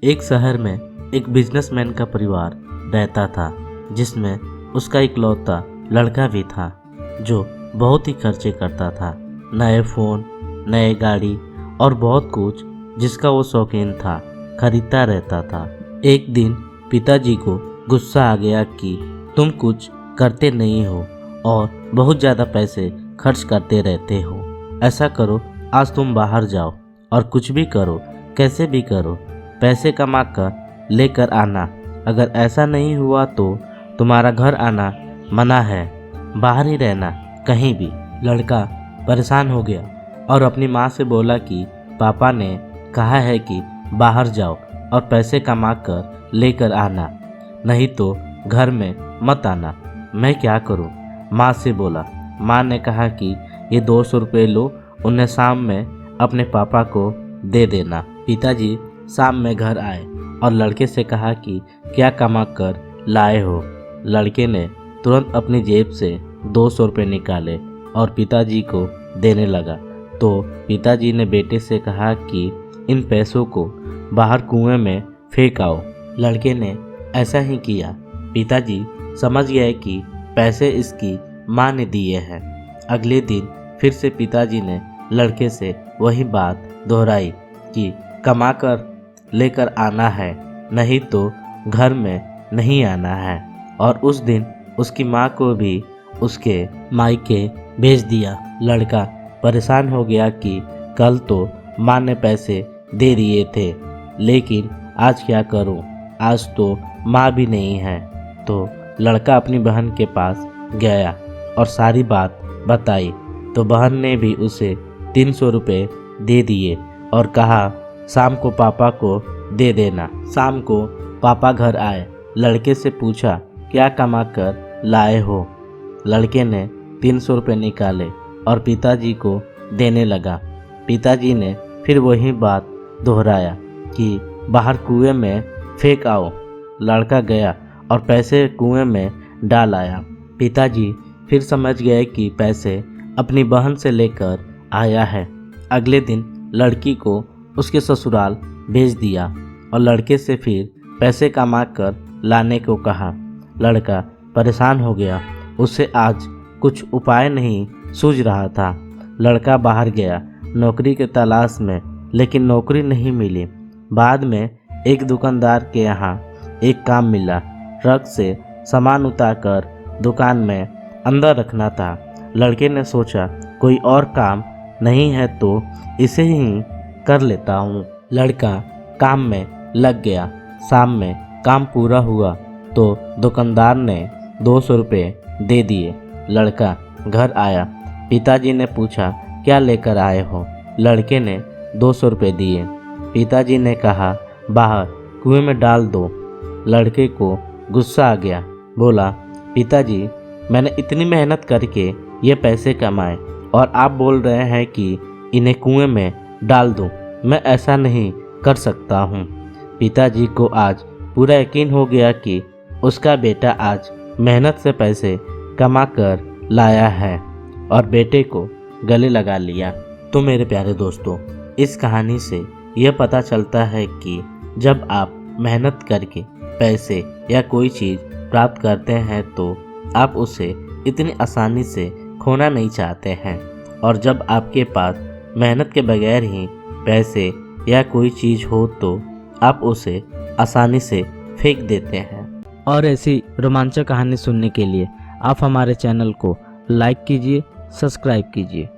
एक शहर में एक बिजनेसमैन का परिवार रहता था, जिसमें उसका इकलौता लड़का भी था जो बहुत ही खर्चे करता था। नए फ़ोन, नए गाड़ी और बहुत कुछ जिसका वो शौकीन था, खरीदता रहता था। एक दिन पिताजी को गुस्सा आ गया कि तुम कुछ करते नहीं हो और बहुत ज़्यादा पैसे खर्च करते रहते हो। ऐसा करो, आज तुम बाहर जाओ और कुछ भी करो, कैसे भी करो, पैसे कमा कर लेकर आना। अगर ऐसा नहीं हुआ तो तुम्हारा घर आना मना है, बाहर ही रहना कहीं भी। लड़का परेशान हो गया और अपनी माँ से बोला कि पापा ने कहा है कि बाहर जाओ और पैसे कमा कर लेकर आना, नहीं तो घर में मत आना। मैं क्या करूं? माँ से बोला। माँ ने कहा कि ये 200 रुपये लो, उन्हें शाम में अपने पापा को दे देना। पिताजी शाम में घर आए और लड़के से कहा कि क्या कमा कर लाए हो। लड़के ने तुरंत अपनी जेब से 200 रुपये निकाले और पिताजी को देने लगा। तो पिताजी ने बेटे से कहा कि इन पैसों को बाहर कुएं में फेंक आओ। लड़के ने ऐसा ही किया। पिताजी समझ गए कि पैसे इसकी माँ ने दिए हैं। अगले दिन फिर से पिताजी ने लड़के से वही बात दोहराई कि कमा कर लेकर आना है, नहीं तो घर में नहीं आना है। और उस दिन उसकी माँ को भी उसके मायके भेज दिया। लड़का परेशान हो गया कि कल तो माँ ने पैसे दे दिए थे, लेकिन आज क्या करूं? आज तो माँ भी नहीं है। तो लड़का अपनी बहन के पास गया और सारी बात बताई। तो बहन ने भी उसे 300 रुपये दे दिए और कहा शाम को पापा को दे देना। शाम को पापा घर आए। लड़के से पूछा क्या कमा कर लाए हो। लड़के ने 300 रुपये निकाले और पिताजी को देने लगा। पिताजी ने फिर वही बात दोहराया कि बाहर कुएं में फेंक आओ। लड़का गया और पैसे कुएं में डाल आया। पिताजी फिर समझ गए कि पैसे अपनी बहन से लेकर आया है। अगले दिन लड़की को उसके ससुराल भेज दिया और लड़के से फिर पैसे कमा कर लाने को कहा। लड़का परेशान हो गया। उसे आज कुछ उपाय नहीं सूझ रहा था। लड़का बाहर गया नौकरी के तलाश में, लेकिन नौकरी नहीं मिली। बाद में एक दुकानदार के यहाँ एक काम मिला। ट्रक से सामान उतारकर दुकान में अंदर रखना था। लड़के ने सोचा कोई और काम नहीं है तो इसे ही कर लेता हूँ। लड़का काम में लग गया। शाम में काम पूरा हुआ तो दुकानदार ने 200 रुपये दे दिए। लड़का घर आया। पिताजी ने पूछा क्या लेकर आए हो। लड़के ने 200 रुपये दिए। पिताजी ने कहा बाहर कुएं में डाल दो। लड़के को गुस्सा आ गया। बोला पिताजी, मैंने इतनी मेहनत करके ये पैसे कमाए और आप बोल रहे हैं कि इन्हें कुएं में डाल दूं। मैं ऐसा नहीं कर सकता हूं। पिताजी को आज पूरा यकीन हो गया कि उसका बेटा आज मेहनत से पैसे कमा कर लाया है और बेटे को गले लगा लिया। तो मेरे प्यारे दोस्तों, इस कहानी से यह पता चलता है कि जब आप मेहनत करके पैसे या कोई चीज़ प्राप्त करते हैं तो आप उसे इतनी आसानी से खोना नहीं चाहते हैं। और जब आपके पास मेहनत के बगैर ही पैसे या कोई चीज़ हो तो आप उसे आसानी से फेंक देते हैं। और ऐसी रोमांचक कहानी सुनने के लिए आप हमारे चैनल को लाइक कीजिए, सब्सक्राइब कीजिए।